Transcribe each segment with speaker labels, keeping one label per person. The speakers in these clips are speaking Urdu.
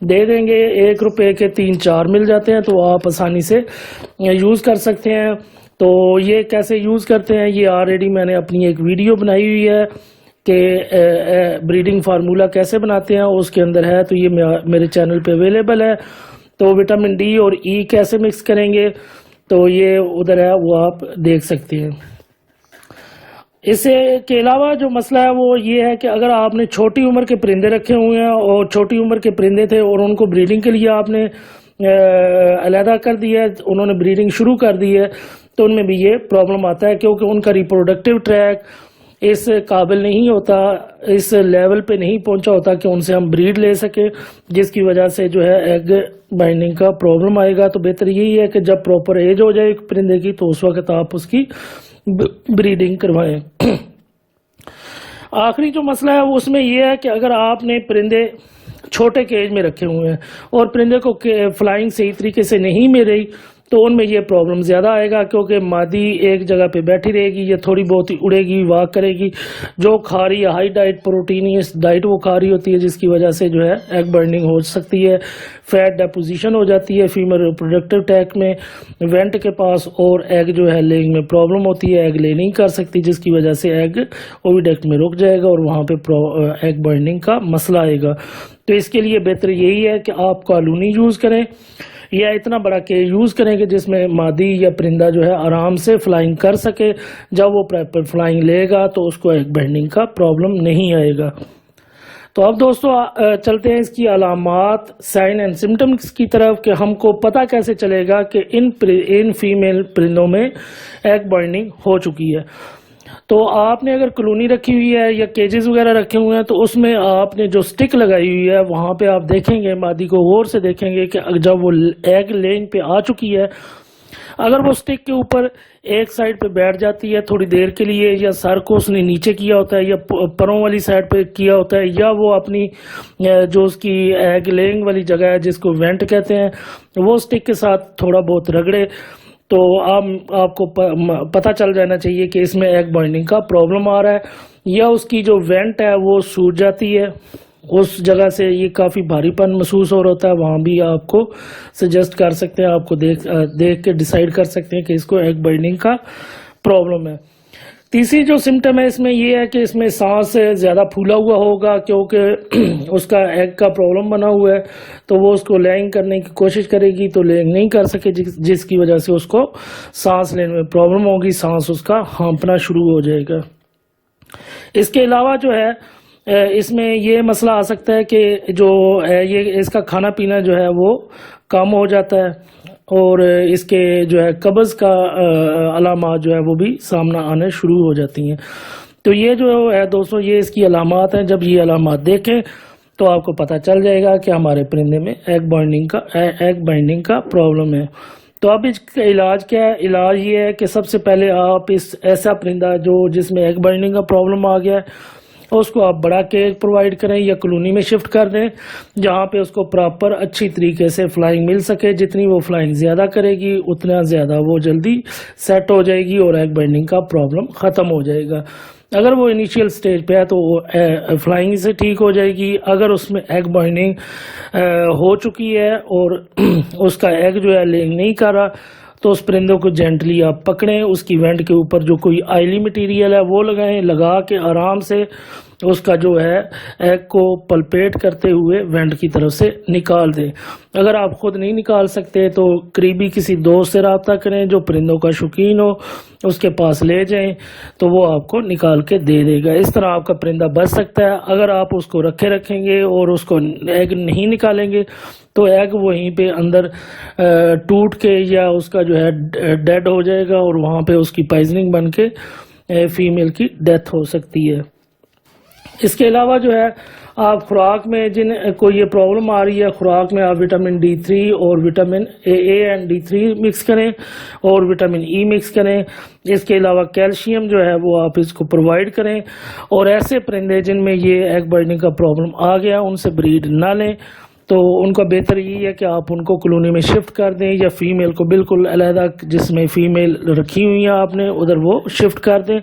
Speaker 1: دے دیں گے، 1 روپے کے 3-4 مل جاتے ہیں، تو آپ آسانی سے یوز کر سکتے ہیں۔ تو یہ کیسے یوز کرتے ہیں، یہ آلریڈی میں نے اپنی ایک ویڈیو بنائی ہوئی ہے کہ بریڈنگ فارمولا کیسے بناتے ہیں، اس کے اندر ہے، تو یہ میرے چینل پہ اویلیبل ہے۔ تو وٹامن ڈی اور ای کیسے مکس کریں گے، تو یہ ادھر ہے، وہ آپ دیکھ سکتے ہیں۔ اس کے علاوہ جو مسئلہ ہے وہ یہ ہے کہ اگر آپ نے چھوٹی عمر کے پرندے رکھے ہوئے ہیں اور چھوٹی عمر کے پرندے تھے اور ان کو بریڈنگ کے لیے آپ نے علیحدہ کر دیا ہے، انہوں نے بریڈنگ شروع کر دی ہے، تو ان میں بھی یہ پرابلم آتا ہے، کیونکہ ان کا ریپروڈکٹیو ٹریک اس قابل نہیں ہوتا، اس لیول پہ نہیں پہنچا ہوتا کہ ان سے ہم بریڈ لے سکیں، جس کی وجہ سے جو ہے ایگ بائنڈنگ کا پرابلم آئے گا۔ تو بہتر یہی ہے کہ جب پراپر ایج ہو جائے پرندے کی، تو اس وقت آپ اس کی بریڈنگ کروائیں۔ آخری جو مسئلہ ہے اس میں یہ ہے کہ اگر آپ نے پرندے چھوٹے کیج میں رکھے ہوئے ہیں اور پرندے کو فلائنگ صحیح طریقے سے نہیں مل رہی، تو ان میں یہ پرابلم زیادہ آئے گا، کیونکہ مادی ایک جگہ پہ بیٹھی رہے گی، یہ تھوڑی بہت ہی اڑے گی، واک کرے گی، جو کھا رہی ہے ہائی ڈائٹ پروٹینیس ڈائٹ وہ کھا رہی ہوتی ہے، جس کی وجہ سے جو ہے ایگ برننگ ہو سکتی ہے، فیٹ ڈیپوزیشن ہو جاتی ہے فیمر ریپروڈکٹیو ٹیک میں وینٹ کے پاس، اور ایگ جو ہے لیگ میں پرابلم ہوتی ہے، ایگ لے نہیں کر سکتی، جس کی وجہ سے ایگ اوویڈکٹ میں رک جائے گا اور وہاں پہ ایگ برننگ کا مسئلہ آئے گا۔ تو اس کے لیے بہتر یہی ہے کہ آپ کالونی یوز کریں یا اتنا بڑا کیج یوز کریں کہ جس میں مادی یا پرندہ جو ہے آرام سے فلائنگ کر سکے، جب وہ پراپر فلائنگ لے گا تو اس کو ایگ برننگ کا پرابلم نہیں آئے گا۔ تو اب دوستو چلتے ہیں اس کی علامات، سائن اینڈ سمٹمز کی طرف، کہ ہم کو پتہ کیسے چلے گا کہ ان فیمیل پرندوں میں ایگ برننگ ہو چکی ہے۔ تو آپ نے اگر کلونی رکھی ہوئی ہے یا کیجز وغیرہ رکھے ہوئے ہیں، تو اس میں آپ نے جو سٹک لگائی ہوئی ہے وہاں پہ آپ دیکھیں گے، مادی کو غور سے دیکھیں گے کہ جب وہ ایگ لینگ پہ آ چکی ہے، اگر وہ سٹک کے اوپر ایک سائڈ پہ بیٹھ جاتی ہے تھوڑی دیر کے لیے، یا سر کو اس نے نیچے کیا ہوتا ہے یا پروں والی سائڈ پہ کیا ہوتا ہے، یا وہ اپنی جو اس کی ایگ لینگ والی جگہ ہے جس کو وینٹ کہتے ہیں، وہ سٹک کے ساتھ تھوڑا بہت رگڑے، تو آپ کو پتہ چل جانا چاہیے کہ اس میں ایگ بائنڈنگ کا پرابلم آ رہا ہے، یا اس کی جو وینٹ ہے وہ سوج جاتی ہے، اس جگہ سے یہ کافی بھاری پن محسوس ہو رہا ہوتا ہے، وہاں بھی آپ کو سجیسٹ کر سکتے ہیں، آپ کو دیکھ کے ڈیسائیڈ کر سکتے ہیں کہ اس کو ایگ بائنڈنگ کا پرابلم ہے۔ تیسری جو سمٹم ہے اس میں یہ ہے کہ اس میں سانس زیادہ پھولا ہوا ہوگا، کیونکہ اس کا ایگ کا پرابلم بنا ہوا ہے، تو وہ اس کو لینگ کرنے کی کوشش کرے گی تو لینگ نہیں کر سکے، جس کی وجہ سے اس کو سانس لینے میں پرابلم ہوگی، سانس اس کا ہانپنا شروع ہو جائے گا۔ اس کے علاوہ جو ہے اس میں یہ مسئلہ آ سکتا ہے کہ جو یہ اس کا کھانا پینا جو ہے وہ کم ہو جاتا ہے، اور اس کے جو ہے قبض کا علامات جو ہے وہ بھی سامنا آنے شروع ہو جاتی ہیں۔ تو یہ جو ہے دوستو، یہ اس کی علامات ہیں، جب یہ علامات دیکھیں تو آپ کو پتہ چل جائے گا کہ ہمارے پرندے میں ایگ بائنڈنگ کا پرابلم ہے۔ تو اب اس کا علاج کیا ہے؟ علاج یہ ہے کہ سب سے پہلے آپ ایسا پرندہ جس میں ایگ بائنڈنگ کا پرابلم آ گیا ہے، اس کو آپ بڑا کیج پرووائڈ کریں یا کلونی میں شفٹ کر دیں، جہاں پہ اس کو پراپر اچھی طریقے سے فلائنگ مل سکے۔ جتنی وہ فلائنگ زیادہ کرے گی اتنا زیادہ وہ جلدی سیٹ ہو جائے گی اور ایگ بائنڈنگ کا پرابلم ختم ہو جائے گا۔ اگر وہ انیشیل سٹیج پہ ہے تو وہ فلائنگ سے ٹھیک ہو جائے گی۔ اگر اس میں ایگ بائنڈنگ ہو چکی ہے اور اس کا ایگ جو ہے لینگ نہیں کر رہا، تو اس پرندوں کو جینٹلی آپ پکڑیں، اس کی وینٹ کے اوپر جو کوئی آئلی مٹیریل ہے وہ لگائیں، لگا کے آرام سے اس کا جو ہے ایگ کو پلپیٹ کرتے ہوئے وینٹ کی طرف سے نکال دیں۔ اگر آپ خود نہیں نکال سکتے تو قریبی کسی دوست سے رابطہ کریں جو پرندوں کا شوقین ہو، اس کے پاس لے جائیں تو وہ آپ کو نکال کے دے دے گا۔ اس طرح آپ کا پرندہ بچ سکتا ہے۔ اگر آپ اس کو رکھیں گے اور اس کو ایگ نہیں نکالیں گے تو ایگ وہیں پہ اندر ٹوٹ کے یا اس کا جو ہے ڈیڈ ہو جائے گا، اور وہاں پہ اس کی پائزننگ بن کے فیمیل کی ڈیتھ ہو سکتی ہے۔ اس کے علاوہ جو ہے آپ خوراک میں جن کو یہ پرابلم آ رہی ہے، خوراک میں آپ وٹامن D3 اور vitamin A and D3 mix کریں اور وٹامن ای مکس کریں۔ اس کے علاوہ کیلشیم جو ہے وہ آپ اس کو پرووائڈ کریں، اور ایسے پرندے جن میں یہ ایگ بائنڈنگ کا پرابلم آ گیا ان سے بریڈ نہ لیں، تو ان کا بہتر یہی ہے کہ آپ ان کو کلونی میں شفٹ کر دیں، یا فیمیل کو بالکل علیحدہ جس میں فیمیل رکھی ہوئی ہیں آپ نے ادھر وہ شفٹ کر دیں۔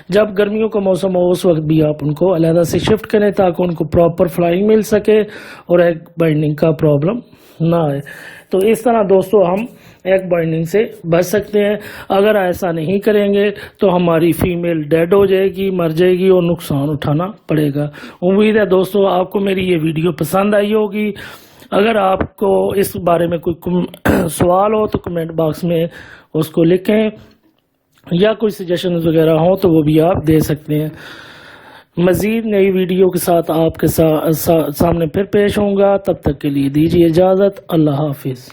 Speaker 1: جب گرمیوں کا موسم ہو اس وقت بھی آپ ان کو علیحدہ سے شفٹ کریں تاکہ ان کو پراپر فلائنگ مل سکے اور ایگ بائنڈنگ کا پرابلم نہ آئے. تو اس طرح دوستو ہم ایگ بائنڈنگ سے بچ سکتے ہیں. اگر ایسا نہیں کریں گے تو ہماری فیمیل ڈیڈ ہو جائے گی, مر جائے گی اور نقصان اٹھانا پڑے گا. امید ہے دوستو آپ کو میری یہ ویڈیو پسند آئی ہوگی. اگر آپ کو اس بارے میں کوئی سوال ہو تو کمنٹ باکس میں اس کو لکھیں, یا کوئی سجیشنز وغیرہ ہوں تو وہ بھی آپ دے سکتے ہیں. مزید نئی ویڈیو کے ساتھ آپ کے سامنے پھر پیش ہوں گا. تب تک کے لیے دیجیے اجازت. اللہ حافظ.